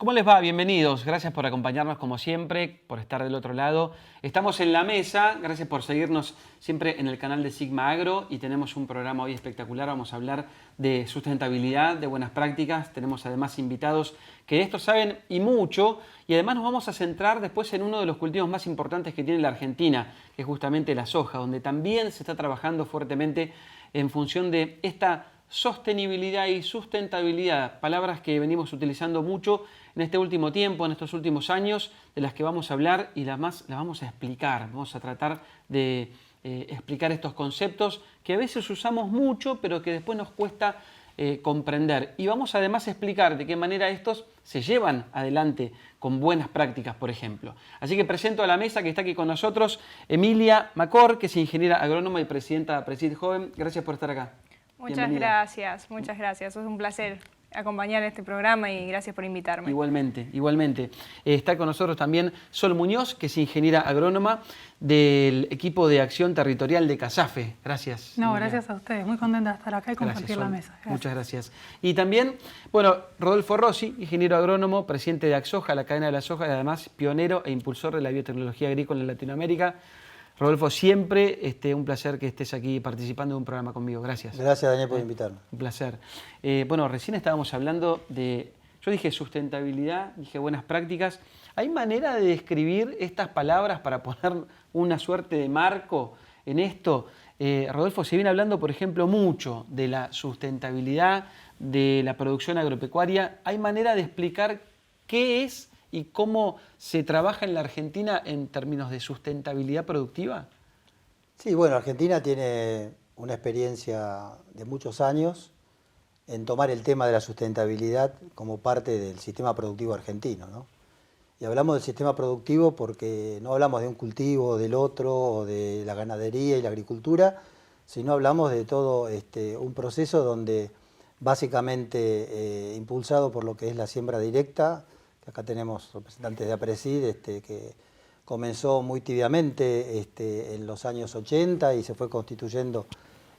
¿Cómo les va? Bienvenidos. Gracias por acompañarnos como siempre, por estar del otro lado. Estamos en la mesa. Gracias por seguirnos siempre en el canal de Sigma Agro y tenemos un programa hoy espectacular. Vamos a hablar de sustentabilidad, de buenas prácticas. Tenemos además invitados que de esto saben y mucho. Y además nos vamos a centrar después en uno de los cultivos más importantes que tiene la Argentina, que es justamente la soja, donde también se está trabajando fuertemente en función de esta sostenibilidad y sustentabilidad, palabras que venimos utilizando mucho en este último tiempo, en estos últimos años, de las que vamos a hablar y las vamos a explicar. Vamos a tratar de explicar estos conceptos que a veces usamos mucho, pero que después nos cuesta comprender. Y vamos además a explicar de qué manera estos se llevan adelante con buenas prácticas, por ejemplo. Así que presento a la mesa que está aquí con nosotros Emilia Macor, que es ingeniera agrónoma y presidenta de Presid Joven. Gracias por estar acá. Muchas gracias, muchas gracias. Es un placer acompañar este programa y gracias por invitarme. Igualmente, igualmente. Está con nosotros también Sol Muñoz, que es ingeniera agrónoma del equipo de acción territorial de CASAFE. Gracias. No, gracias a ustedes. Muy contenta de estar acá y compartir la mesa. Gracias. Muchas gracias. Y también, bueno, Rodolfo Rossi, ingeniero agrónomo, presidente de AgSoja, la cadena de la soja, y además pionero e impulsor de la biotecnología agrícola en Latinoamérica. Rodolfo, siempre un placer que estés aquí participando de un programa conmigo. Gracias. Gracias, Daniel, por invitarme. Un placer. Bueno, recién estábamos hablando de, yo dije sustentabilidad, dije buenas prácticas. ¿Hay manera de describir estas palabras para poner una suerte de marco en esto? Rodolfo, se viene hablando, por ejemplo, mucho de la sustentabilidad, de la producción agropecuaria. ¿Hay manera de explicar qué es y cómo se trabaja en la Argentina en términos de sustentabilidad productiva? Sí, bueno, Argentina tiene una experiencia de muchos años en tomar el tema de la sustentabilidad como parte del sistema productivo argentino, ¿no? Y hablamos del sistema productivo porque no hablamos de un cultivo, del otro, o de la ganadería y la agricultura, sino hablamos de todo un proceso donde básicamente impulsado por lo que es la siembra directa. Acá tenemos representantes de APRESID que comenzó muy tibiamente en los años 80 y se fue constituyendo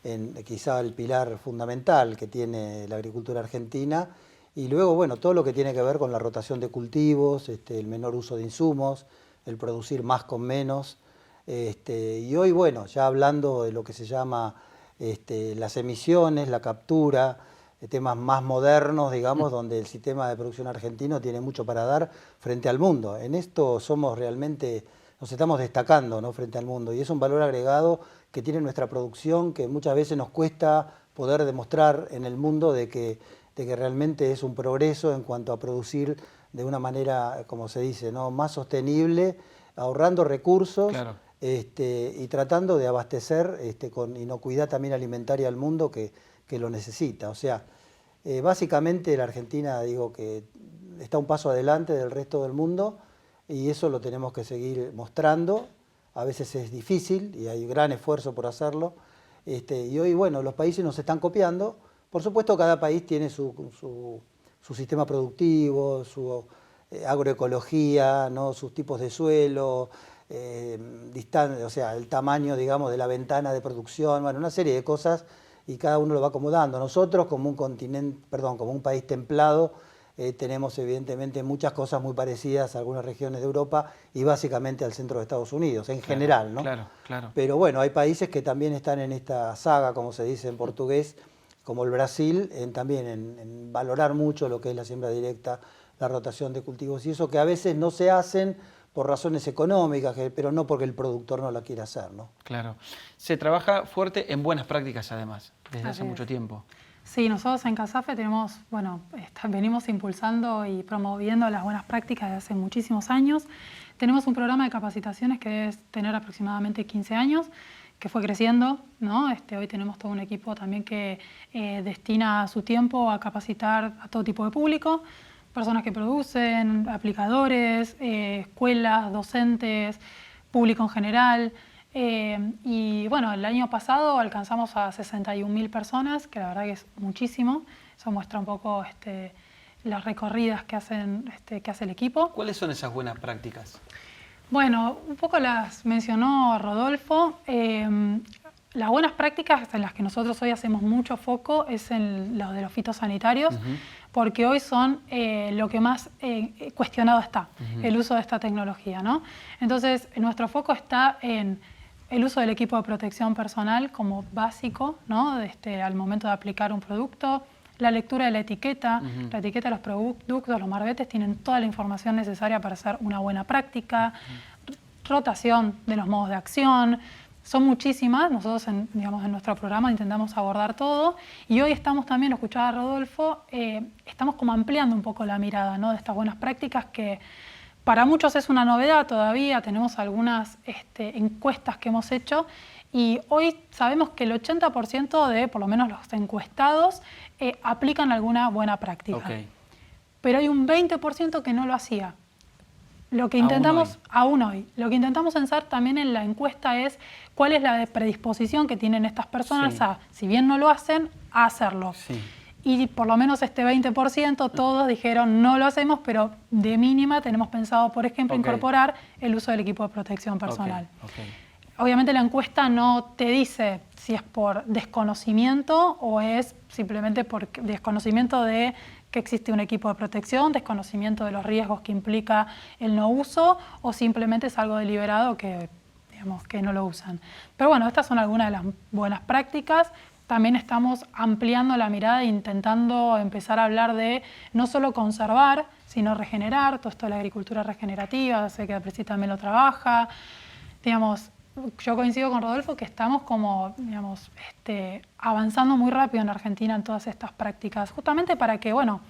en quizá el pilar fundamental que tiene la agricultura argentina. Y luego, bueno, todo lo que tiene que ver con la rotación de cultivos, el menor uso de insumos, el producir más con menos. Y hoy, bueno, ya hablando de lo que se llama las emisiones, la captura, temas más modernos, digamos, donde el sistema de producción argentino tiene mucho para dar frente al mundo. En esto somos realmente, nos estamos destacando, ¿no?, frente al mundo, y es un valor agregado que tiene nuestra producción que muchas veces nos cuesta poder demostrar en el mundo de que realmente es un progreso en cuanto a producir de una manera, como se dice, ¿no?, más sostenible, ahorrando recursos. Claro. Y tratando de abastecer con inocuidad también alimentaria al mundo que lo necesita. O sea, básicamente la Argentina, digo, que está un paso adelante del resto del mundo y eso lo tenemos que seguir mostrando. A veces es difícil y hay gran esfuerzo por hacerlo. Y hoy, bueno, los países nos están copiando. Por supuesto, cada país tiene su sistema productivo, su agroecología, ¿no?, sus tipos de suelo, o sea, el tamaño, digamos, de la ventana de producción, bueno, una serie de cosas, y cada uno lo va acomodando. Nosotros, como un país templado, tenemos evidentemente muchas cosas muy parecidas a algunas regiones de Europa y básicamente al centro de Estados Unidos, en general, ¿no? Claro, claro. Pero bueno, hay países que también están en esta saga, como se dice en portugués, como el Brasil, también en valorar mucho lo que es la siembra directa, la rotación de cultivos y eso, que a veces no se hacen por razones económicas, pero no porque el productor no la quiera hacer, ¿no? Claro. Se trabaja fuerte en buenas prácticas, además, desde hace mucho tiempo. Sí, nosotros en CASAFE tenemos, bueno, venimos impulsando y promoviendo las buenas prácticas desde hace muchísimos años. Tenemos un programa de capacitaciones que debe tener aproximadamente 15 años, que fue creciendo, ¿no? Hoy tenemos todo un equipo también que destina su tiempo a capacitar a todo tipo de público, personas que producen, aplicadores, escuelas, docentes, público en general. Y bueno, el año pasado alcanzamos a 61.000 personas, que la verdad que es muchísimo. Eso muestra un poco las recorridas que hace el equipo. ¿Cuáles son esas buenas prácticas? Bueno, un poco las mencionó Rodolfo. Las buenas prácticas en las que nosotros hoy hacemos mucho foco es en lo de los fitosanitarios. porque hoy son lo que más cuestionado está, el uso de esta tecnología, ¿no? Entonces, nuestro foco está en el uso del equipo de protección personal como básico, ¿no? Al momento de aplicar un producto, la lectura de la etiqueta de los productos, los marbetes tienen toda la información necesaria para hacer una buena práctica, rotación de los modos de acción, son muchísimas, nosotros en nuestro programa intentamos abordar todo y hoy estamos también, lo escuchaba Rodolfo, estamos como ampliando un poco la mirada, ¿no? De estas buenas prácticas que para muchos es una novedad todavía, tenemos algunas encuestas que hemos hecho y hoy sabemos que el 80% de, por lo menos los encuestados, aplican alguna buena práctica. Okay. Pero hay un 20% que no lo hacía. Lo que intentamos, aún hoy, lo que intentamos pensar también en la encuesta es cuál es la predisposición que tienen estas personas a, si bien no lo hacen, a hacerlo. Sí. Y por lo menos este 20% todos dijeron no lo hacemos, pero de mínima tenemos pensado, por ejemplo, incorporar el uso del equipo de protección personal. Obviamente la encuesta no te dice si es por desconocimiento o es simplemente por desconocimiento de que existe un equipo de protección, desconocimiento de los riesgos que implica el no uso o simplemente es algo deliberado que, digamos, que no lo usan. Pero bueno, estas son algunas de las buenas prácticas. También estamos ampliando la mirada e intentando empezar a hablar de no solo conservar, sino regenerar, todo esto de la agricultura regenerativa, sé que APRESID también lo trabaja. Digamos, yo coincido con Rodolfo que estamos como, digamos, avanzando muy rápido en Argentina en todas estas prácticas, justamente para que, bueno,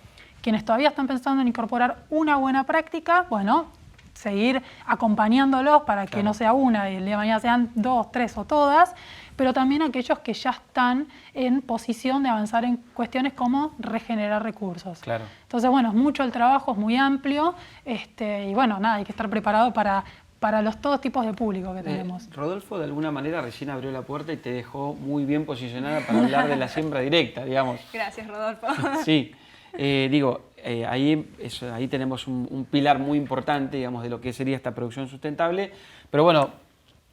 quienes todavía están pensando en incorporar una buena práctica, bueno, seguir acompañándolos para que no sea una y el día de mañana sean 2, 3 o todas, pero también aquellos que ya están en posición de avanzar en cuestiones como regenerar recursos. Claro. Entonces, bueno, es mucho el trabajo, es muy amplio y bueno, nada, hay que estar preparado para todos tipos de público que tenemos. Rodolfo, de alguna manera, recién abrió la puerta y te dejó muy bien posicionada para hablar de la siembra directa, digamos. Gracias, Rodolfo. Sí, ahí tenemos un pilar muy importante, digamos, de lo que sería esta producción sustentable. Pero bueno,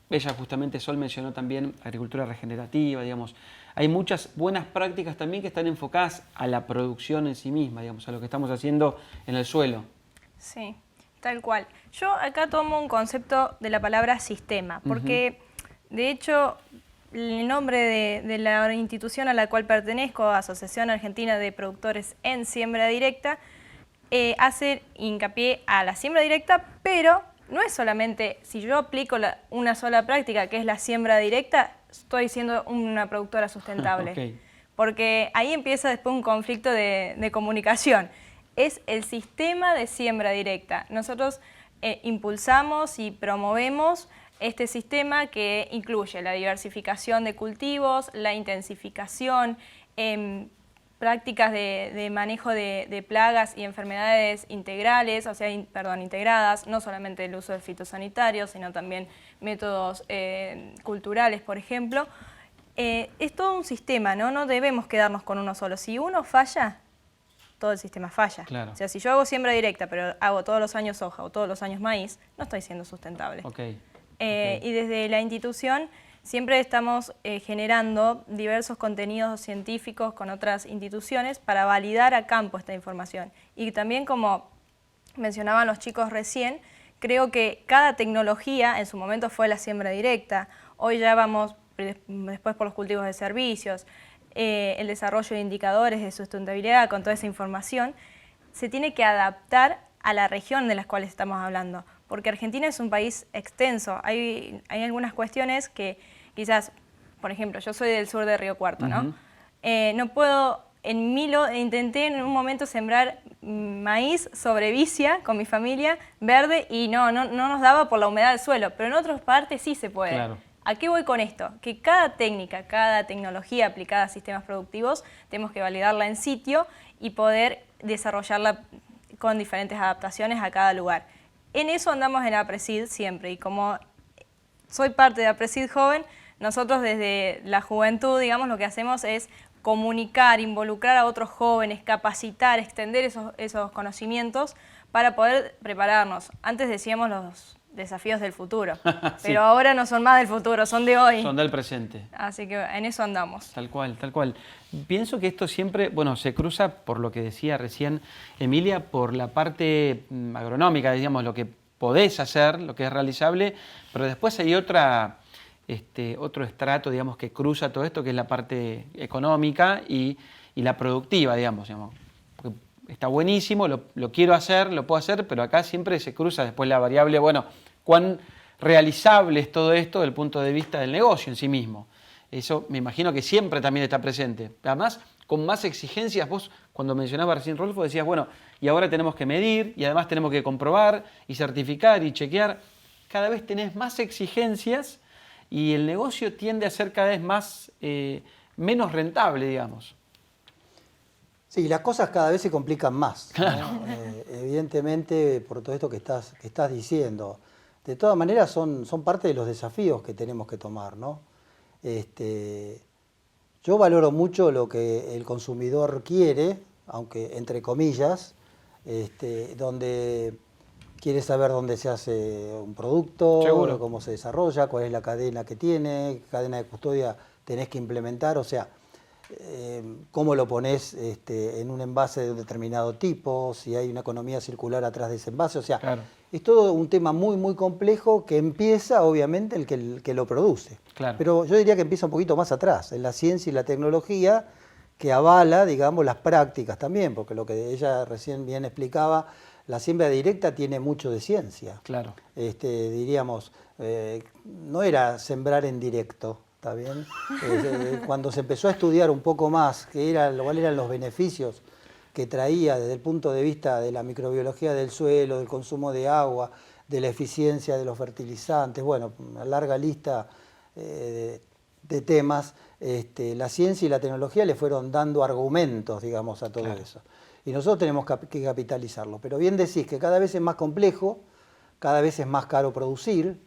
ella justamente, Sol, mencionó también agricultura regenerativa, digamos. Hay muchas buenas prácticas también que están enfocadas a la producción en sí misma, digamos, a lo que estamos haciendo en el suelo. Sí. Tal cual. Yo acá tomo un concepto de la palabra sistema, porque de hecho el nombre de la institución a la cual pertenezco, Asociación Argentina de Productores en Siembra Directa, hace hincapié a la siembra directa, pero no es solamente, si yo aplico una sola práctica, que es la siembra directa, estoy siendo una productora sustentable. Porque ahí empieza después un conflicto de comunicación. Es el sistema de siembra directa. Nosotros impulsamos y promovemos este sistema que incluye la diversificación de cultivos, la intensificación, prácticas de manejo de plagas y enfermedades integrales, o sea, integradas, no solamente el uso de fitosanitarios, sino también métodos culturales, por ejemplo. Es todo un sistema, ¿no? No debemos quedarnos con uno solo. Si uno falla, todo el sistema falla. Claro. O sea, si yo hago siembra directa, pero hago todos los años soja o todos los años maíz, no estoy siendo sustentable. Y desde la institución siempre estamos generando diversos contenidos científicos con otras instituciones para validar a campo esta información. Y también, como mencionaban los chicos recién, creo que cada tecnología en su momento fue la siembra directa. Hoy ya vamos después por los cultivos de servicios, el desarrollo de indicadores de sustentabilidad con toda esa información, se tiene que adaptar a la región de las cuales estamos hablando, porque Argentina es un país extenso. Hay algunas cuestiones que quizás, por ejemplo, yo soy del sur de Río Cuarto, ¿no? No puedo, intenté en un momento sembrar maíz sobre vicia con mi familia, verde, y no nos daba por la humedad del suelo, pero en otras partes sí se puede. Claro. ¿A qué voy con esto? Que cada técnica, cada tecnología aplicada a sistemas productivos, tenemos que validarla en sitio y poder desarrollarla con diferentes adaptaciones a cada lugar. En eso andamos en APRESID siempre, y como soy parte de APRESID Joven, nosotros desde la juventud, digamos, lo que hacemos es comunicar, involucrar a otros jóvenes, capacitar, extender esos conocimientos para poder prepararnos. Antes decíamos desafíos del futuro. Sí. Pero ahora no son más del futuro, son de hoy. Son del presente. Así que en eso andamos. Tal cual, tal cual. Pienso que esto siempre, bueno, se cruza por lo que decía recién Emilia, por la parte agronómica, digamos, lo que podés hacer, lo que es realizable, pero después hay otro estrato, digamos, que cruza todo esto, que es la parte económica y la productiva, digamos. Porque está buenísimo, lo quiero hacer, lo puedo hacer, pero acá siempre se cruza después la variable, bueno, cuán realizable es todo esto desde el punto de vista del negocio en sí mismo. Eso me imagino que siempre también está presente. Además, con más exigencias, vos cuando mencionabas recién Rolfo decías, bueno, y ahora tenemos que medir y además tenemos que comprobar y certificar y chequear. Cada vez tenés más exigencias y el negocio tiende a ser cada vez menos rentable, digamos. Sí, las cosas cada vez se complican más, ¿no? Claro. Evidentemente, por todo esto que estás diciendo. De todas maneras, son parte de los desafíos que tenemos que tomar, ¿no? Yo valoro mucho lo que el consumidor quiere, aunque entre comillas, donde quiere saber dónde se hace un producto, Seguro. cómo se desarrolla, cuál es la cadena que tiene, qué cadena de custodia tenés que implementar, o sea, cómo lo pones en un envase de un determinado tipo, si hay una economía circular atrás de ese envase, o sea, Claro. es todo un tema muy, muy complejo que empieza, obviamente, el que lo produce. Claro. Pero yo diría que empieza un poquito más atrás, en la ciencia y la tecnología, que avala, digamos, las prácticas también, porque lo que ella recién bien explicaba, la siembra directa tiene mucho de ciencia. Claro. Diríamos, no era sembrar en directo, ¿está bien? Cuando se empezó a estudiar un poco más cuáles eran los beneficios que traía desde el punto de vista de la microbiología del suelo, del consumo de agua, de la eficiencia de los fertilizantes, bueno, una larga lista de temas, la ciencia y la tecnología le fueron dando argumentos, digamos, a todo eso. Y nosotros tenemos que capitalizarlo. Pero bien decís que cada vez es más complejo, cada vez es más caro producir.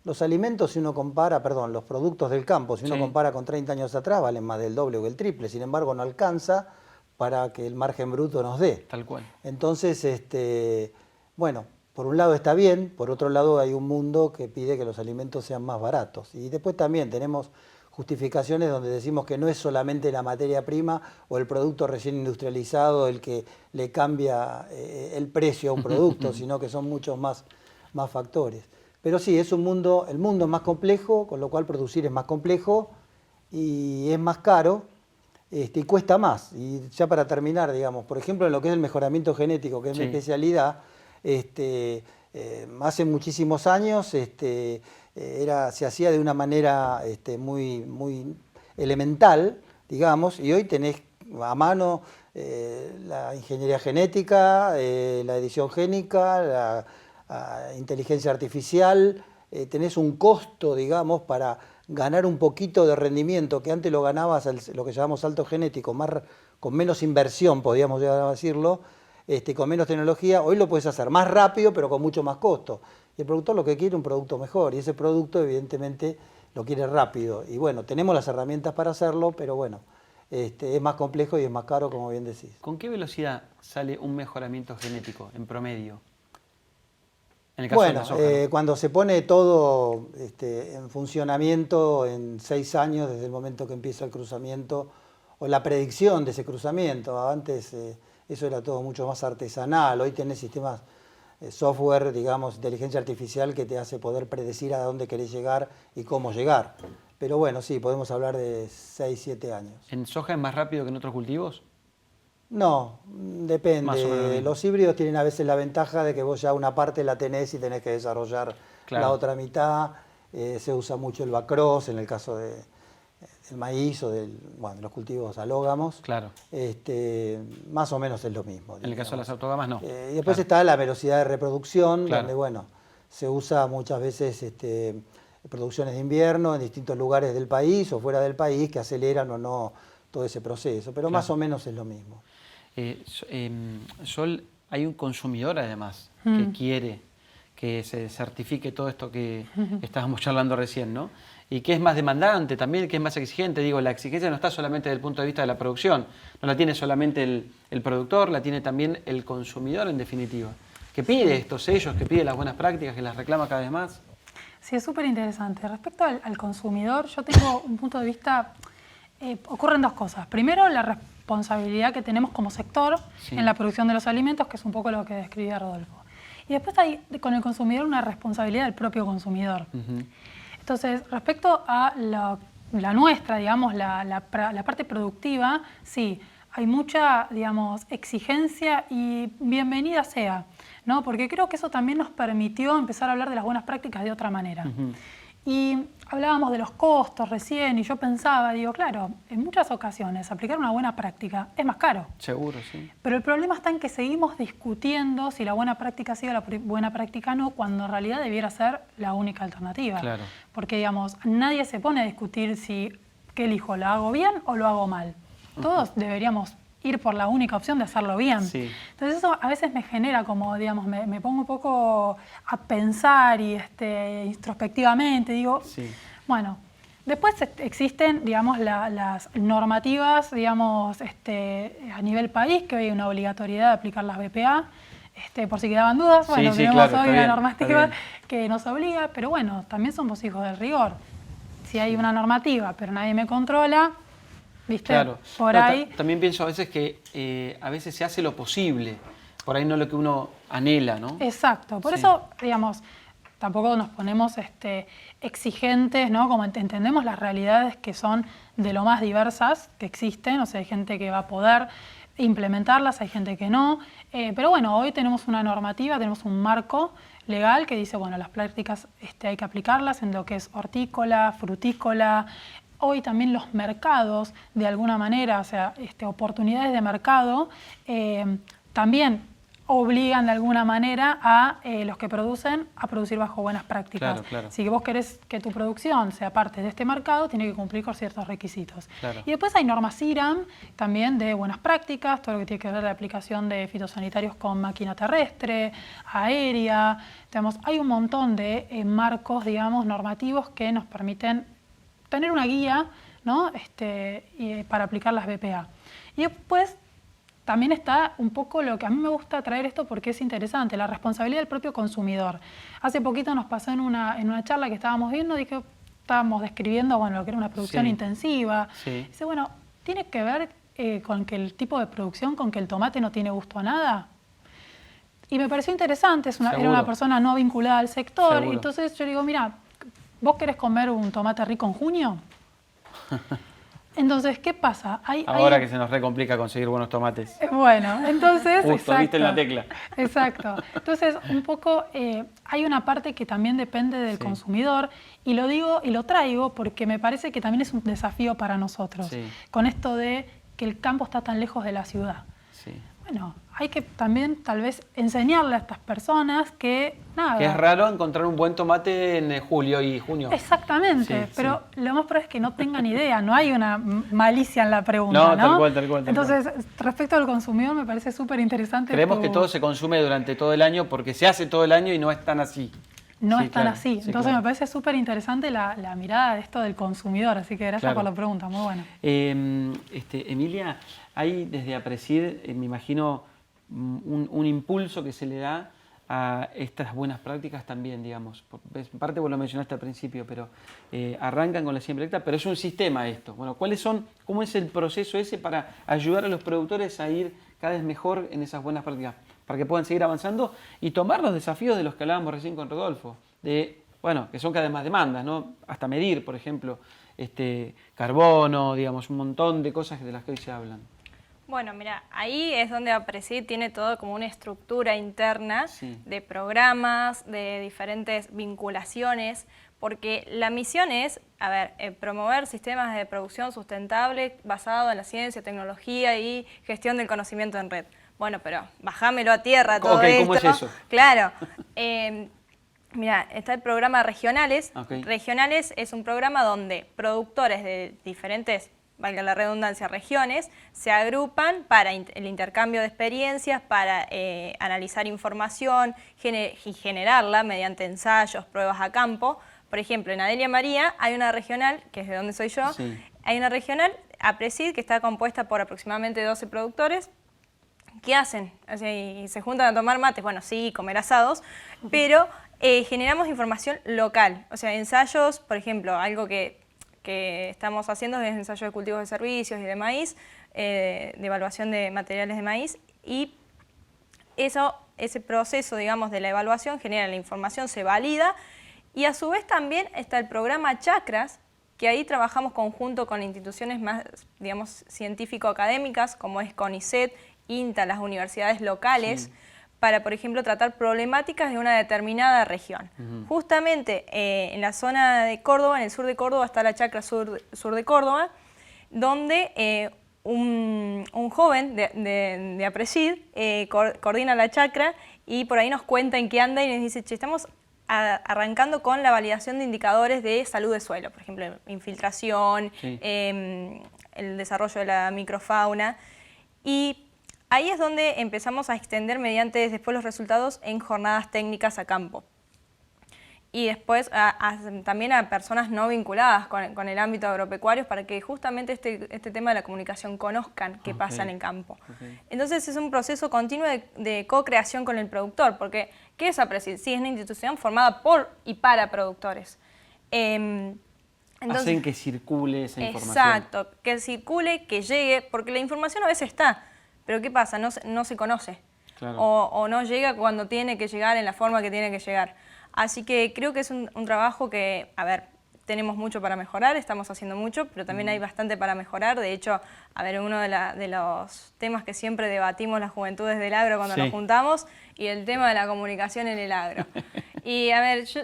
Los alimentos, si uno compara, los productos del campo, si uno compara con 30 años atrás, valen más del doble o el triple. Sin embargo, no alcanza para que el margen bruto nos dé. Tal cual. Entonces, bueno, por un lado está bien, por otro lado hay un mundo que pide que los alimentos sean más baratos. Y después también tenemos justificaciones donde decimos que no es solamente la materia prima o el producto recién industrializado el que le cambia el precio a un producto, sino que son muchos más factores. Pero sí, el mundo es más complejo, con lo cual producir es más complejo y es más caro y cuesta más. Y ya para terminar, digamos, por ejemplo, en lo que es el mejoramiento genético, que es mi especialidad, hace muchísimos años se hacía de una manera muy, muy elemental, digamos, y hoy tenés a mano la ingeniería genética, la edición génica, la inteligencia artificial, tenés un costo, digamos, para ganar un poquito de rendimiento, que antes lo ganabas lo que llamamos salto genético, con menos inversión, podríamos llegar a decirlo, con menos tecnología, hoy lo puedes hacer más rápido, pero con mucho más costo. Y el productor lo que quiere es un producto mejor, y ese producto evidentemente lo quiere rápido. Y bueno, tenemos las herramientas para hacerlo, pero bueno, es más complejo y es más caro, como bien decís. ¿Con qué velocidad sale un mejoramiento genético en promedio? En el caso Bueno, de la soja, ¿no? cuando se pone todo en funcionamiento en 6 años desde el momento que empieza el cruzamiento o la predicción de ese cruzamiento. Antes eso era todo mucho más artesanal, hoy tenés sistemas software, digamos, inteligencia artificial que te hace poder predecir a dónde querés llegar y cómo llegar. Pero bueno, sí, podemos hablar de 6, 7 años. ¿En soja es más rápido que en otros cultivos? No, depende. Más o menos. Los híbridos tienen a veces la ventaja de que vos ya una parte la tenés y tenés que desarrollar la otra mitad. Se usa mucho el bacross en el caso del maíz o de los cultivos alógamos. Claro. Más o menos es lo mismo. En el caso de las autogamas no. Y después está la velocidad de reproducción, Claro. donde se usa muchas veces producciones de invierno en distintos lugares del país o fuera del país que aceleran o no todo ese proceso, pero más o menos es lo mismo. Sol, hay un consumidor además que quiere que se certifique todo esto que estábamos charlando recién, ¿no? Y que es más demandante también, que es más exigente. Digo, la exigencia no está solamente desde el punto de vista de la producción, no la tiene solamente el productor, la tiene también el consumidor en definitiva. que pide estos sellos, que pide las buenas prácticas, que las reclama cada vez más? Sí, es súper interesante. Respecto al consumidor, yo tengo un punto de vista, ocurren dos cosas. Primero, la responsabilidad que tenemos como sector en la producción de los alimentos, que es un poco lo que describía Rodolfo. Y después hay con el consumidor una responsabilidad del propio consumidor. Entonces, respecto a la nuestra, digamos, la parte productiva, sí, hay mucha, digamos, exigencia y bienvenida sea, ¿no? Porque creo que eso también nos permitió empezar a hablar de las buenas prácticas de otra manera. Y hablábamos de los costos recién y yo pensaba, digo, claro, en muchas ocasiones aplicar una buena práctica es más caro. Seguro, sí. Pero el problema está en que seguimos discutiendo si la buena práctica sigue o la buena práctica no, cuando en realidad debiera ser la única alternativa. Claro. Porque, digamos, nadie se pone a discutir si qué elijo, ¿lo hago bien o lo hago mal? Todos deberíamos ir por la única opción de hacerlo bien. Sí. Entonces eso a veces me genera como, digamos, me pongo un poco a pensar y introspectivamente, digo, bueno, después existen, digamos, las normativas, digamos, a nivel país, que hoy hay una obligatoriedad de aplicar las BPA, por si quedaban dudas, bueno, tenemos hoy una normativa que nos obliga, pero bueno, también somos hijos del rigor. Si hay una normativa, pero nadie me controla, ¿viste? Claro. Por ahí. También pienso a veces que a veces se hace lo posible, por ahí no lo que uno anhela, ¿no? Exacto. Por eso, digamos, tampoco nos ponemos exigentes, ¿no? Como entendemos las realidades que son de lo más diversas que existen, o sea, hay gente que va a poder implementarlas, hay gente que no, pero bueno, hoy tenemos una normativa, tenemos un marco legal que dice, bueno, las prácticas hay que aplicarlas en lo que es hortícola, frutícola. Hoy también los mercados, de alguna manera, o sea, oportunidades de mercado, también obligan de alguna manera a los que producen a producir bajo buenas prácticas. Claro, claro. Si vos querés que tu producción sea parte de este mercado, tiene que cumplir con ciertos requisitos. Claro. Y después hay normas IRAM también de buenas prácticas, todo lo que tiene que ver la aplicación de fitosanitarios con máquina terrestre, aérea. Digamos, hay un montón de marcos, digamos, normativos que nos permiten tener una guía, ¿no? Para aplicar las BPA. Y después también está un poco lo que a mí me gusta traer esto porque es interesante, la responsabilidad del propio consumidor. Hace poquito nos pasó en una charla que estábamos viendo, estábamos describiendo, bueno, lo que era una producción intensiva. Sí. Dice, bueno, ¿tiene que ver con que el tipo de producción, con que el tomate no tiene gusto a nada? Y me pareció interesante, era una persona no vinculada al sector. Seguro. Entonces yo digo, mira, ¿vos querés comer un tomate rico en junio? Entonces, ¿qué pasa? Ahora que se nos recomplica conseguir buenos tomates. Bueno, entonces... Justo, exacto, viste en la tecla. Exacto. Entonces, un poco hay una parte que también depende del consumidor y lo digo y lo traigo porque me parece que también es un desafío para nosotros. Con esto de que el campo está tan lejos de la ciudad. Bueno, hay que también tal vez enseñarle a estas personas que nada. Que es raro encontrar un buen tomate en julio y junio. Exactamente, pero lo más probable es que no tengan idea, no hay una malicia en la pregunta, ¿no? Tal cual. Entonces, respecto al consumidor me parece súper interesante. Creemos que todo se consume durante todo el año porque se hace todo el año y no es tan así. No es tan así. Entonces me parece súper interesante la mirada de esto del consumidor, así que gracias por la pregunta, muy buena. Emilia, hay desde APRESID, me imagino, un impulso que se le da a estas buenas prácticas también, digamos. En parte vos lo mencionaste al principio, pero arrancan con la siembra directa, pero es un sistema esto. Bueno, ¿cómo es el proceso ese para ayudar a los productores a ir cada vez mejor en esas buenas prácticas? Para que puedan seguir avanzando y tomar los desafíos de los que hablábamos recién con Rodolfo, que son cada vez más demandas, ¿no? Hasta medir, por ejemplo, carbono, digamos, un montón de cosas de las que hoy se hablan. Bueno, mira, ahí es donde APRESID tiene todo como una estructura interna de programas, de diferentes vinculaciones, porque la misión es, promover sistemas de producción sustentable basado en la ciencia, tecnología y gestión del conocimiento en red. Bueno, pero bajámelo a tierra todo esto. ¿Cómo es eso? Claro. Mira, está el programa Regionales. Regionales es un programa donde productores de diferentes, valga la redundancia, regiones, se agrupan para el intercambio de experiencias, para analizar información y generarla mediante ensayos, pruebas a campo. Por ejemplo, en Adelia María hay una regional, que es de donde soy yo, hay una regional, APRESID, que está compuesta por aproximadamente 12 productores, ¿qué hacen? O sea, y se juntan a tomar mates, bueno, sí, comer asados, pero generamos información local. O sea, ensayos, por ejemplo, algo que estamos haciendo es ensayo de cultivos de servicios y de maíz, de evaluación de materiales de maíz, y ese proceso, digamos, de la evaluación genera la información, se valida, y a su vez también está el programa Chakras, que ahí trabajamos conjunto con instituciones más, digamos, científico-académicas, como es CONICET, INTA, las universidades locales, para, por ejemplo, tratar problemáticas de una determinada región. Justamente en la zona de Córdoba, en el sur de Córdoba, está la Chacra sur de Córdoba, donde un joven de APRESID coordina la chacra y por ahí nos cuenta en qué anda y nos dice, che, estamos arrancando con la validación de indicadores de salud de suelo, por ejemplo, infiltración, el desarrollo de la microfauna, y ahí es donde empezamos a extender mediante después los resultados en jornadas técnicas a campo. Y después también a personas no vinculadas con el ámbito agropecuario para que justamente este tema de la comunicación conozcan qué pasa en el campo. Entonces es un proceso continuo de co-creación con el productor, porque ¿qué es APRESID? Sí, es una institución formada por y para productores. Entonces, hacen que circule esa información. Exacto, que circule, que llegue, porque la información a veces está, pero ¿qué pasa? No se conoce. Claro. O no llega cuando tiene que llegar en la forma que tiene que llegar. Así que creo que es un trabajo que, a ver, tenemos mucho para mejorar, estamos haciendo mucho, pero también hay bastante para mejorar. De hecho, a ver, uno de los temas que siempre debatimos las juventudes del agro cuando nos juntamos, y el tema de la comunicación en el agro. Y a ver, yo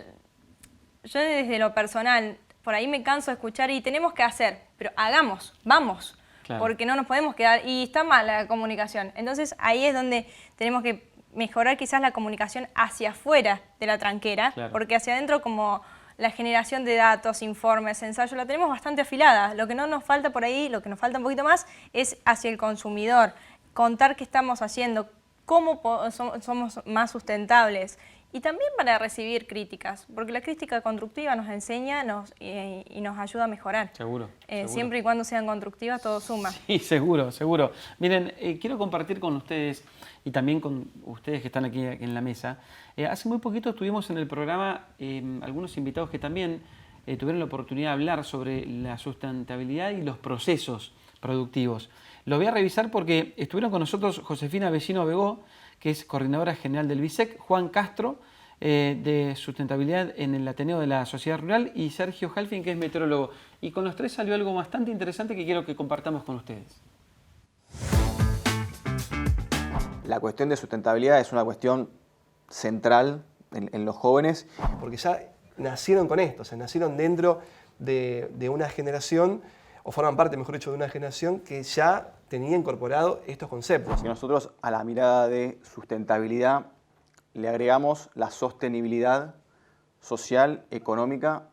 desde lo personal, por ahí me canso de escuchar y tenemos que hacer, pero hagamos, vamos. Claro. Porque no nos podemos quedar, y está mal la comunicación. Entonces ahí es donde tenemos que mejorar quizás la comunicación hacia afuera de la tranquera, porque hacia adentro como la generación de datos, informes, ensayos, la tenemos bastante afilada. Lo que no nos falta por ahí, lo que nos falta un poquito más, es hacia el consumidor, contar qué estamos haciendo, cómo somos más sustentables. Y también para recibir críticas, porque la crítica constructiva nos enseña y nos ayuda a mejorar. Seguro. Siempre y cuando sean constructivas, todo suma. Sí, seguro, seguro. Miren, quiero compartir con ustedes y también con ustedes que están aquí en la mesa. Hace muy poquito estuvimos en el programa algunos invitados que también tuvieron la oportunidad de hablar sobre la sustentabilidad y los procesos productivos. Lo voy a revisar porque estuvieron con nosotros Josefina Vecino Begó, que es coordinadora general del BISEC, Juan Castro, de sustentabilidad en el Ateneo de la Sociedad Rural, y Sergio Halfin, que es meteorólogo. Y con los tres salió algo bastante interesante que quiero que compartamos con ustedes. La cuestión de sustentabilidad es una cuestión central en los jóvenes. Porque ya nacieron con esto, o sea, nacieron dentro de una generación, o forman parte, mejor dicho, de una generación que ya tenía incorporado estos conceptos. Y nosotros a la mirada de sustentabilidad le agregamos la sostenibilidad social, económica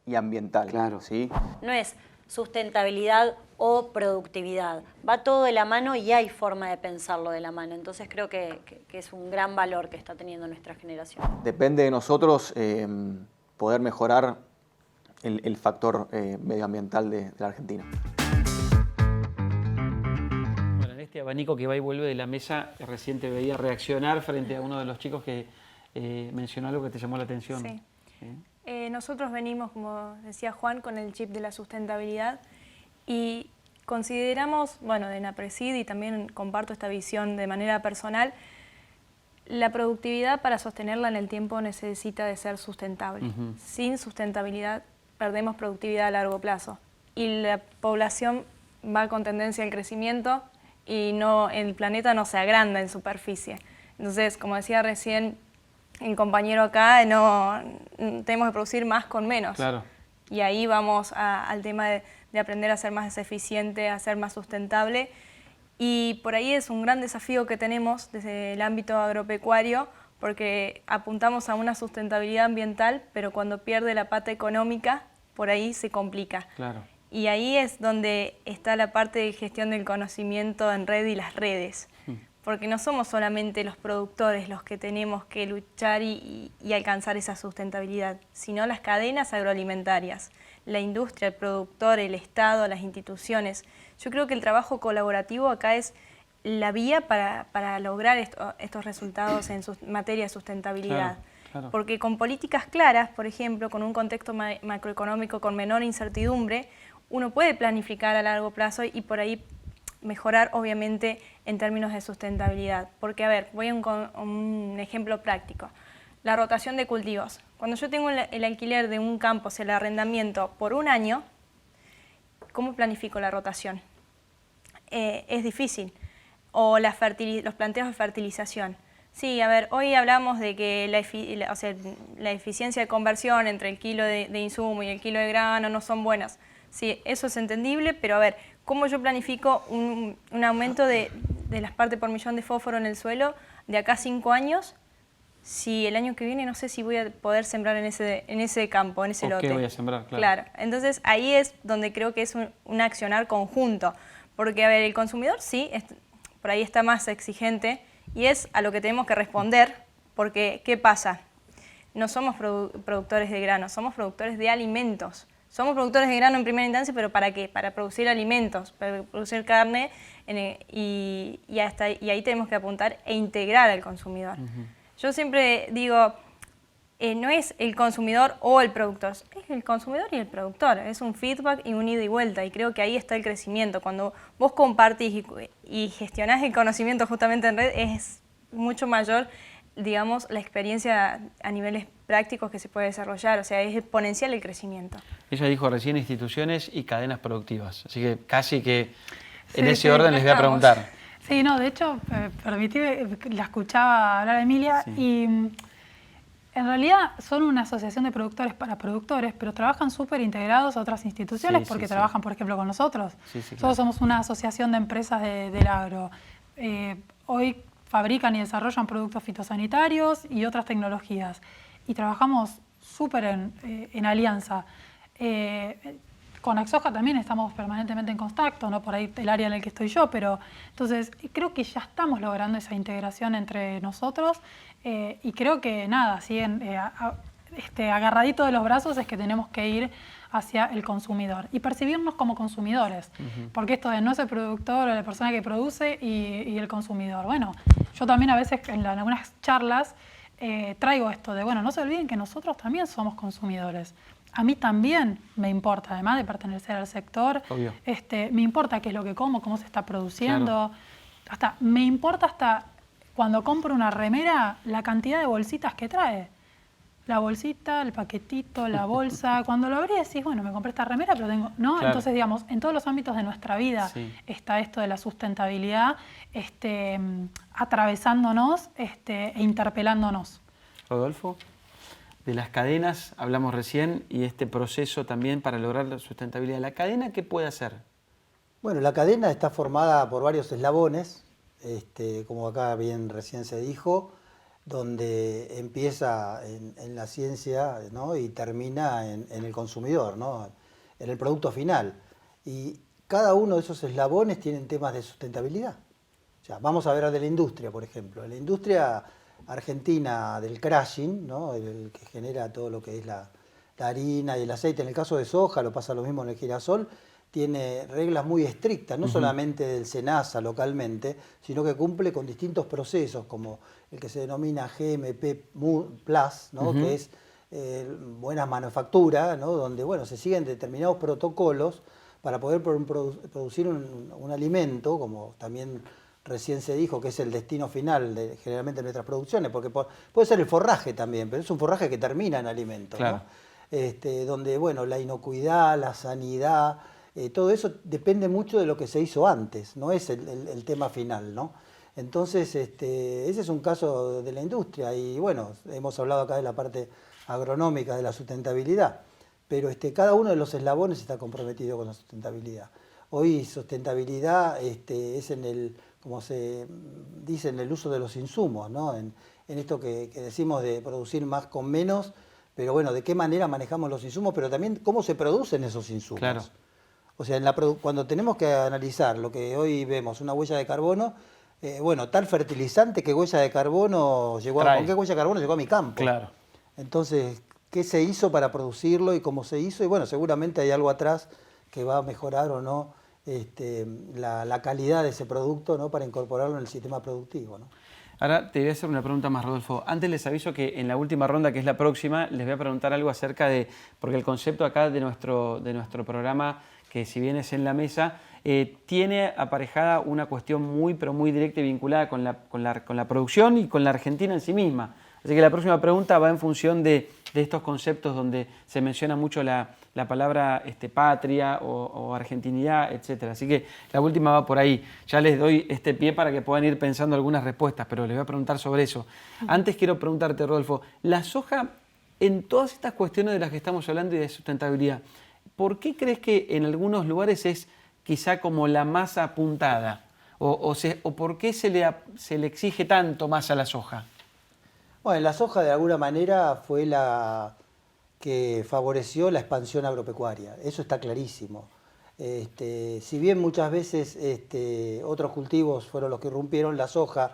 y ambiental. Claro. ¿Sí? No es sustentabilidad o productividad. Va todo de la mano y hay forma de pensarlo de la mano. Entonces creo que es un gran valor que está teniendo nuestra generación. Depende de nosotros poder mejorar el factor medioambiental de la Argentina. Bueno, en este abanico que va y vuelve de la mesa, recién te veía reaccionar frente a uno de los chicos que mencionó algo que te llamó la atención. Sí. Nosotros venimos, como decía Juan, con el chip de la sustentabilidad y consideramos, bueno, en APRESID, y también comparto esta visión de manera personal, la productividad para sostenerla en el tiempo necesita de ser sustentable. Sin sustentabilidad perdemos productividad a largo plazo y la población va con tendencia al crecimiento y el planeta no se agranda en superficie. Entonces, como decía recién el compañero acá, tenemos que producir más con menos. Claro. Y ahí vamos al tema de aprender a ser más eficiente, a ser más sustentable. Y por ahí es un gran desafío que tenemos desde el ámbito agropecuario, porque apuntamos a una sustentabilidad ambiental, pero cuando pierde la pata económica, por ahí se complica. Claro. Y ahí es donde está la parte de gestión del conocimiento en red y las redes. Porque no somos solamente los productores los que tenemos que luchar y alcanzar esa sustentabilidad, sino las cadenas agroalimentarias, la industria, el productor, el Estado, las instituciones. Yo creo que el trabajo colaborativo acá es la vía para lograr estos resultados en materia de sustentabilidad. Claro. Porque con políticas claras, por ejemplo, con un contexto macroeconómico con menor incertidumbre, uno puede planificar a largo plazo y por ahí mejorar, obviamente, en términos de sustentabilidad. Porque, a ver, voy a un ejemplo práctico. La rotación de cultivos. Cuando yo tengo el alquiler de un campo, o sea, el arrendamiento por un año, ¿cómo planifico la rotación? Es difícil. O los planteos de fertilización. Sí, a ver, hoy hablamos de que la eficiencia de conversión entre el kilo de insumo y el kilo de grano no son buenas. Sí, eso es entendible, pero a ver, ¿cómo yo planifico un aumento de las partes por millón de fósforo en el suelo de acá a 5 años? Si el año que viene no sé si voy a poder sembrar en ese campo, en ese lote. ¿Qué voy a sembrar? Claro. Entonces ahí es donde creo que es un accionar conjunto. Porque, a ver, el consumidor sí, por ahí está más exigente y es a lo que tenemos que responder, porque ¿qué pasa? No somos productores de grano, somos productores de alimentos. Somos productores de grano en primera instancia, pero ¿para qué? Para producir alimentos, para producir carne, y ahí tenemos que apuntar e integrar al consumidor. Yo siempre digo, no es el consumidor o el productor, es el consumidor y el productor, es un feedback y un ida y vuelta, y creo que ahí está el crecimiento. Cuando vos compartís y gestionás el conocimiento justamente en red, es mucho mayor, digamos, la experiencia a niveles prácticos que se puede desarrollar, o sea, es exponencial el crecimiento. Ella dijo recién instituciones y cadenas productivas, así que casi que en Sí, ese orden les voy a preguntar. Sí, no, de hecho, la escuchaba hablar a Emilia y en realidad son una asociación de productores para productores, pero trabajan súper integrados a otras instituciones porque trabajan, por ejemplo, con nosotros. Nosotros somos una asociación de empresas del agro. Hoy fabrican y desarrollan productos fitosanitarios y otras tecnologías. Y trabajamos súper en alianza. Con Axoja también estamos permanentemente en contacto, no por ahí el área en el que estoy yo, pero entonces creo que ya estamos logrando esa integración entre nosotros y creo que nada, siguen agarradito de los brazos es que tenemos que ir hacia el consumidor y percibirnos como consumidores, porque esto de no ser productor o la persona que produce y el consumidor. Bueno, yo también a veces en algunas charlas traigo esto de, bueno, no se olviden que nosotros también somos consumidores. A mí también me importa, además de pertenecer al sector, me importa qué es lo que como, cómo se está produciendo. Claro. Me importa hasta cuando compro una remera, la cantidad de bolsitas que trae. La bolsita, el paquetito, la bolsa. Cuando lo abrí decís, bueno, me compré esta remera, pero tengo... ¿no? Claro. Entonces, digamos, en todos los ámbitos de nuestra vida está esto de la sustentabilidad atravesándonos e interpelándonos. Rodolfo, de las cadenas hablamos recién y este proceso también para lograr la sustentabilidad. ¿La cadena qué puede hacer? Bueno, la cadena está formada por varios eslabones, como acá bien recién se dijo, donde empieza en la ciencia, ¿no? Y termina en el consumidor, ¿no? En el producto final. Y cada uno de esos eslabones tienen temas de sustentabilidad. O sea, vamos a ver de la industria, por ejemplo. La industria argentina del crushing, ¿no? El que genera todo lo que es la harina y el aceite. En el caso de soja, lo pasa lo mismo en el girasol, tiene reglas muy estrictas, no solamente del SENASA localmente, sino que cumple con distintos procesos, como el que se denomina GMP Plus, ¿no? Que es buena manufactura, ¿no? Donde bueno, se siguen determinados protocolos para poder producir un alimento, como también recién se dijo que es el destino final generalmente de nuestras producciones, porque puede ser el forraje también, pero es un forraje que termina en alimento, claro. ¿No? Donde bueno, la inocuidad, la sanidad, todo eso depende mucho de lo que se hizo antes, no es el tema final, ¿no? Entonces, ese es un caso de la industria y bueno, hemos hablado acá de la parte agronómica de la sustentabilidad, pero cada uno de los eslabones está comprometido con la sustentabilidad. Hoy sustentabilidad es como se dice, en el uso de los insumos, ¿no? En esto que decimos de producir más con menos, pero bueno, de qué manera manejamos los insumos, pero también cómo se producen esos insumos. Claro. O sea, cuando tenemos que analizar lo que hoy vemos, una huella de carbono, bueno, tal fertilizante, ¿qué huella de carbono llegó ¿con qué huella de carbono llegó a mi campo? Claro. Entonces, ¿qué se hizo para producirlo y cómo se hizo? Y bueno, seguramente hay algo atrás que va a mejorar o no la calidad de ese producto, ¿no? Para incorporarlo en el sistema productivo, ¿no? Ahora te voy a hacer una pregunta más, Rodolfo. Antes les aviso que en la última ronda, que es la próxima, les voy a preguntar algo acerca de, porque el concepto acá de nuestro programa, que si bien es en la mesa, tiene aparejada una cuestión muy, pero muy directa y vinculada con la producción y con la Argentina en sí misma. Así que la próxima pregunta va en función de estos conceptos donde se menciona mucho la palabra patria o argentinidad, etc. Así que la última va por ahí. Ya les doy este pie para que puedan ir pensando algunas respuestas, pero les voy a preguntar sobre eso. Antes quiero preguntarte, Rodolfo, la soja, en todas estas cuestiones de las que estamos hablando y de sustentabilidad, ¿por qué crees que en algunos lugares es quizá como la más apuntada? ¿O por qué se le exige tanto más a la soja? Bueno, la soja de alguna manera fue la que favoreció la expansión agropecuaria, eso está clarísimo. Si bien muchas veces otros cultivos fueron los que irrumpieron, la soja,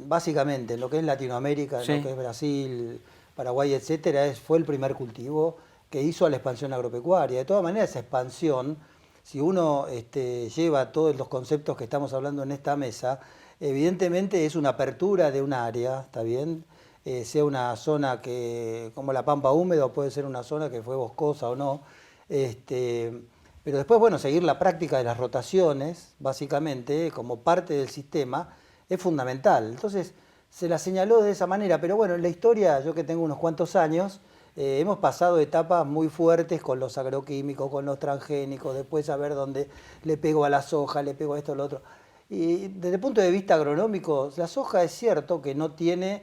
básicamente en lo que es Latinoamérica, en lo que es Brasil, Paraguay, etcétera, fue el primer cultivo que hizo a la expansión agropecuaria. De todas maneras, esa expansión, si uno lleva todos los conceptos que estamos hablando en esta mesa, evidentemente es una apertura de un área, ¿está bien? Sea una zona que, como la pampa húmeda, o puede ser una zona que fue boscosa o no. Pero después, bueno, seguir la práctica de las rotaciones, básicamente, como parte del sistema, es fundamental. Entonces, se la señaló de esa manera, pero bueno, en la historia, yo que tengo unos cuantos años, hemos pasado etapas muy fuertes con los agroquímicos, con los transgénicos, después a ver dónde le pego a la soja, le pego a esto o lo otro. Y desde el punto de vista agronómico, la soja es cierto que no tiene,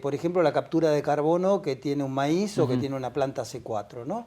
por ejemplo, la captura de carbono que tiene un maíz o que tiene una planta C4, ¿no?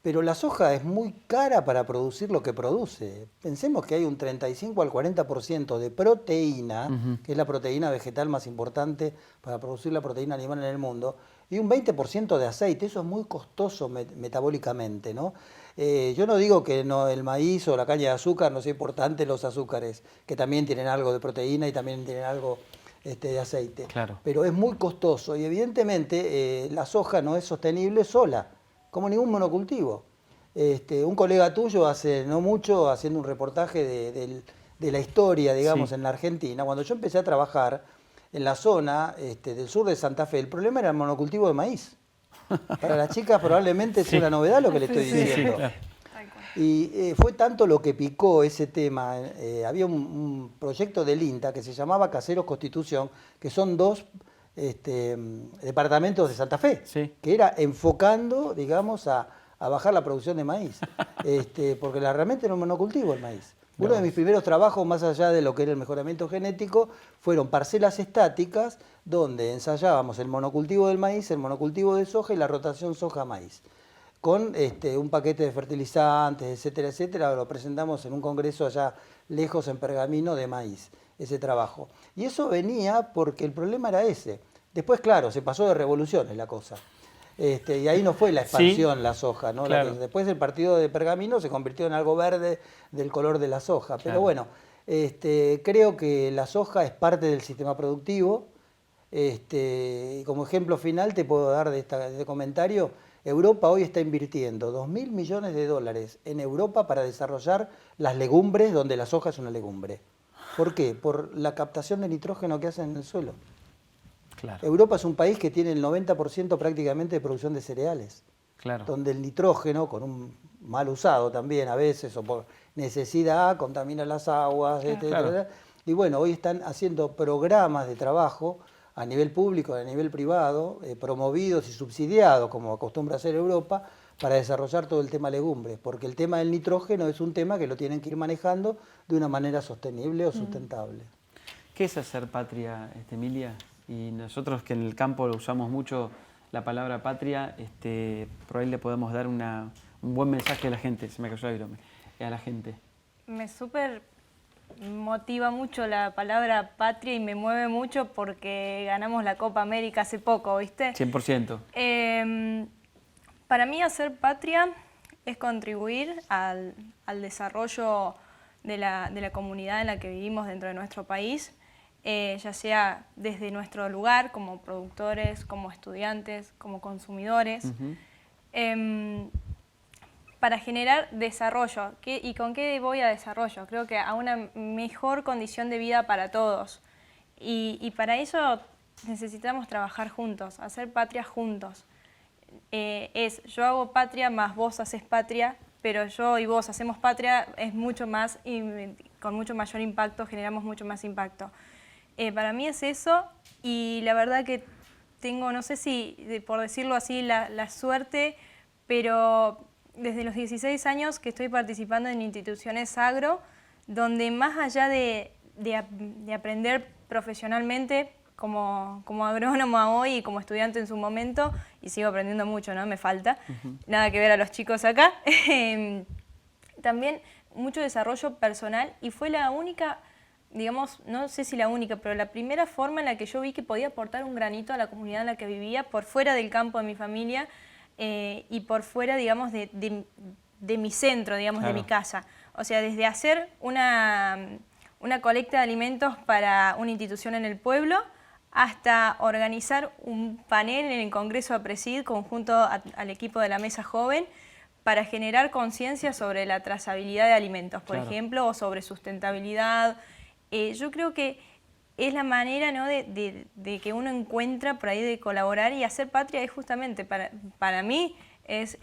Pero la soja es muy cara para producir lo que produce. Pensemos que hay un 35 al 40% de proteína, que es la proteína vegetal más importante para producir la proteína animal en el mundo, y un 20% de aceite. Eso es muy costoso metabólicamente, ¿no? Yo no digo que el maíz o la caña de azúcar no sea importante, los azúcares, que también tienen algo de proteína y también tienen algo de aceite. Claro. Pero es muy costoso y evidentemente la soja no es sostenible sola, como ningún monocultivo. Un colega tuyo hace no mucho, haciendo un reportaje de la historia, digamos, en la Argentina, cuando yo empecé a trabajar en la zona del sur de Santa Fe, el problema era el monocultivo de maíz. Para las chicas probablemente es una novedad lo que le estoy diciendo. Claro. Y fue tanto lo que picó ese tema. Había un proyecto del INTA que se llamaba Caseros Constitución, que son dos departamentos de Santa Fe, que era enfocando, digamos, a bajar la producción de maíz, porque realmente era un monocultivo el maíz. Uno de mis primeros trabajos, más allá de lo que era el mejoramiento genético, fueron parcelas estáticas donde ensayábamos el monocultivo del maíz, el monocultivo de soja y la rotación soja-maíz. Con un paquete de fertilizantes, etcétera, etcétera. Lo presentamos en un congreso allá lejos en Pergamino de maíz, ese trabajo. Y eso venía porque el problema era ese. Después, claro, se pasó de revoluciones la cosa. Y ahí no fue la expansión la soja, ¿no? Claro. Después el partido de Pergamino se convirtió en algo verde del color de la soja. Pero bueno, creo que la soja es parte del sistema productivo. Y como ejemplo final te puedo dar de este comentario, Europa hoy está invirtiendo 2.000 millones de dólares en Europa para desarrollar las legumbres donde la soja es una legumbre. ¿Por qué? Por la captación de nitrógeno que hacen en el suelo. Claro. Europa es un país que tiene el 90% prácticamente de producción de cereales, donde el nitrógeno, con un mal usado también a veces, o por necesidad, contamina las aguas, etcétera. Y bueno, hoy están haciendo programas de trabajo a nivel público, a nivel privado, promovidos y subsidiados, como acostumbra hacer Europa, para desarrollar todo el tema legumbres, porque el tema del nitrógeno es un tema que lo tienen que ir manejando de una manera sostenible o sustentable. ¿Qué es hacer patria, Emilia? Y nosotros que en el campo lo usamos mucho la palabra patria, por ahí le podemos dar un buen mensaje a la gente. Se me cayó el aire, a la gente. Me súper motiva mucho la palabra patria y me mueve mucho porque ganamos la Copa América hace poco, ¿viste? 100%. Para mí hacer patria es contribuir al desarrollo de la comunidad en la que vivimos dentro de nuestro país, ya sea desde nuestro lugar como productores, como estudiantes, como consumidores. para generar desarrollo. ¿Y con qué voy a desarrollo? Creo que a una mejor condición de vida para todos. Y para eso necesitamos trabajar juntos, hacer patria juntos. Yo hago patria más vos haces patria, pero yo y vos hacemos patria es mucho más, con mucho mayor impacto, generamos mucho más impacto. Para mí es eso, y la verdad que tengo, no sé si por decirlo así, la suerte, pero desde los 16 años que estoy participando en instituciones agro, donde más allá de aprender profesionalmente como agrónoma hoy y como estudiante en su momento, y sigo aprendiendo mucho, ¿no? Me falta, nada que ver a los chicos acá, también mucho desarrollo personal, y fue la única, digamos, no sé si la única, pero la primera forma en la que yo vi que podía aportar un granito a la comunidad en la que vivía, por fuera del campo de mi familia, y por fuera, digamos, de mi centro, digamos, claro, de mi casa. O sea, desde hacer una colecta de alimentos para una institución en el pueblo, hasta organizar un panel en el Congreso APRESID conjunto al equipo de la Mesa Joven para generar conciencia sobre la trazabilidad de alimentos, por claro, ejemplo, o sobre sustentabilidad. Yo creo que es la manera, ¿no?, de que uno encuentra por ahí de colaborar, y hacer patria es justamente, para mí, es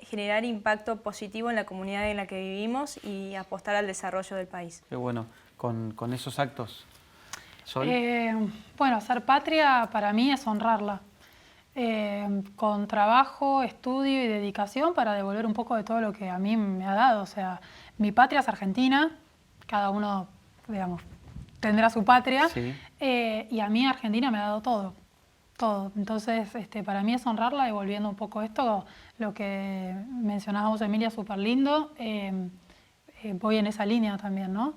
generar impacto positivo en la comunidad en la que vivimos y apostar al desarrollo del país. Qué bueno, con esos actos. Sol. Bueno, hacer patria para mí es honrarla. Con trabajo, estudio y dedicación para devolver un poco de todo lo que a mí me ha dado. O sea, mi patria es Argentina, cada uno, digamos, tendrá su patria, Sí. Y a mí Argentina me ha dado todo, todo. Entonces, para mí es honrarla, devolviendo un poco esto, lo que mencionábamos, Emilia, súper lindo. Voy en esa línea también, ¿no?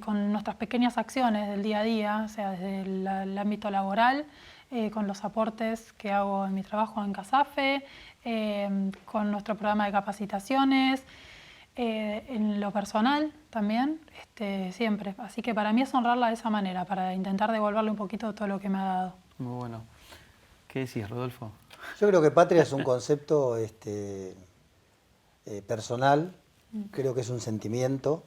Con nuestras pequeñas acciones del día a día, o sea, desde el ámbito laboral, con los aportes que hago en mi trabajo en CASAFE, con nuestro programa de capacitaciones, en lo personal también, siempre. Así que para mí es honrarla de esa manera, para intentar devolverle un poquito de todo lo que me ha dado. Muy bueno. ¿Qué decís, Rodolfo? Yo creo que patria es un concepto personal, creo que es un sentimiento.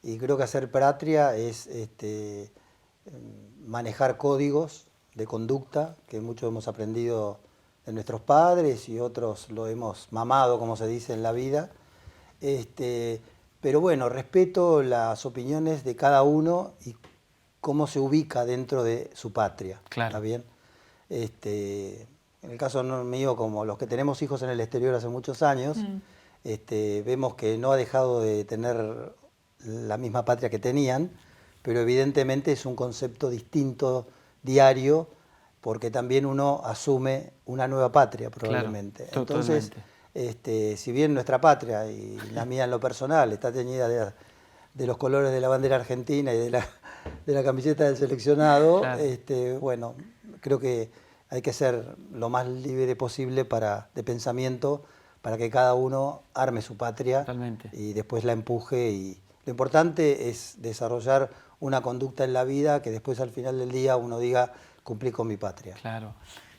Y creo que hacer patria es manejar códigos de conducta que muchos hemos aprendido de nuestros padres y otros lo hemos mamado, como se dice en la vida. Pero bueno, respeto las opiniones de cada uno y cómo se ubica dentro de su patria. Claro. ¿Está bien? En el caso mío, como los que tenemos hijos en el exterior hace muchos años, vemos que no ha dejado de tener la misma patria que tenían, pero evidentemente es un concepto distinto, diario, porque también uno asume una nueva patria probablemente. Claro, entonces, si bien nuestra patria, y la mía en lo personal, está teñida de los colores de la bandera argentina y de la camiseta del seleccionado, claro, bueno, creo que hay que ser lo más libre posible de pensamiento para que cada uno arme su patria. Totalmente. Y después la empuje. Y lo importante es desarrollar una conducta en la vida que después al final del día uno diga, cumplí con mi patria. Claro.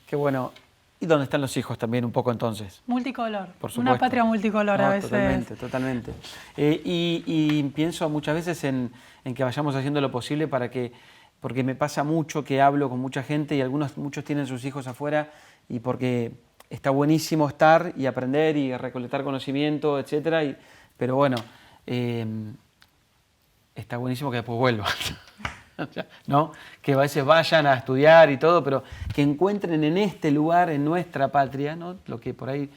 Qué bueno. ¿Y dónde están los hijos también un poco entonces? Multicolor. Por supuesto. Una patria multicolor a veces. Totalmente, totalmente. Y pienso muchas veces en que vayamos haciendo lo posible porque me pasa mucho que hablo con mucha gente y muchos tienen sus hijos afuera, y porque está buenísimo estar y aprender y recolectar conocimiento, etcétera, pero bueno, está buenísimo que después vuelvan, ¿no? Que a veces vayan a estudiar y todo, pero que encuentren en este lugar, en nuestra patria, ¿no?, lo que por ahí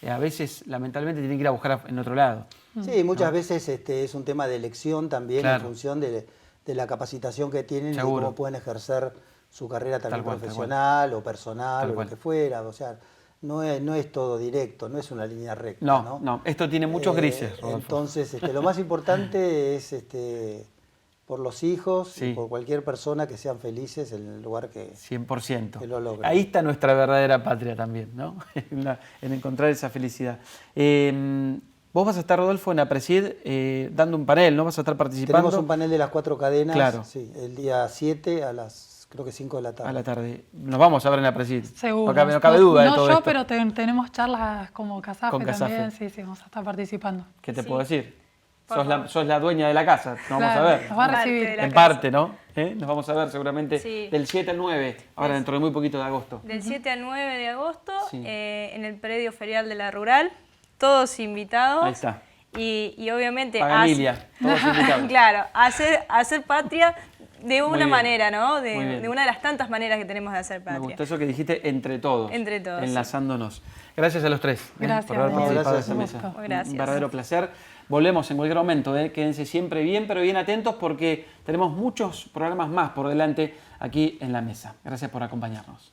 a veces lamentablemente tienen que ir a buscar en otro lado. Sí, muchas veces es un tema de elección también, claro, en función de la capacitación que tienen. Seguro. Y cómo pueden ejercer su carrera también Tal cual, profesional o personal Tal o cual. lo que fuera. O sea, no es todo directo, no es una línea recta. No, esto tiene muchos grises, Rodolfo. Entonces, lo más importante es por los hijos, Sí, y por cualquier persona, que sean felices en el lugar que 100%. que lo logren. Ahí está nuestra verdadera patria también, ¿no? en encontrar esa felicidad. Vos vas a estar, Rodolfo, en APRESID dando un panel, ¿no? Vas a estar participando. Tenemos un panel de las 4 cadenas, Claro. sí, el día 7 a las creo que 5 de la tarde. A la tarde. Nos vamos a ver en la Presid. Seguro. No cabe duda de no todo yo, esto. pero tenemos charlas como CASAFE Con CASAFE. también. Sí, sí, vamos a estar participando. ¿Qué te Sí. puedo decir? Por favor. Sos la dueña de la casa. Nos vamos a Claro, ver. nos va a Parte recibir. de la En casa. parte, ¿no? Nos vamos a ver seguramente Sí. del 7 al 9, ahora dentro de muy poquito de agosto. Del 7 al 9 de agosto, Sí. en el predio ferial de la Rural, todos invitados. Ahí está. Y obviamente... Pagamilia, todos invitados. Claro, hacer patria de una bien. manera, ¿no? Muy bien. De una de las tantas maneras que tenemos de hacer Me patria. gustó eso que dijiste, entre todos. Entre todos, enlazándonos. Gracias a los tres Gracias, por haber Daniel. participado Gracias, de esa un mesa. gusto. Gracias. Un verdadero placer. Volvemos en cualquier momento. Quédense siempre bien, pero bien atentos porque tenemos muchos programas más por delante aquí en la mesa. Gracias por acompañarnos.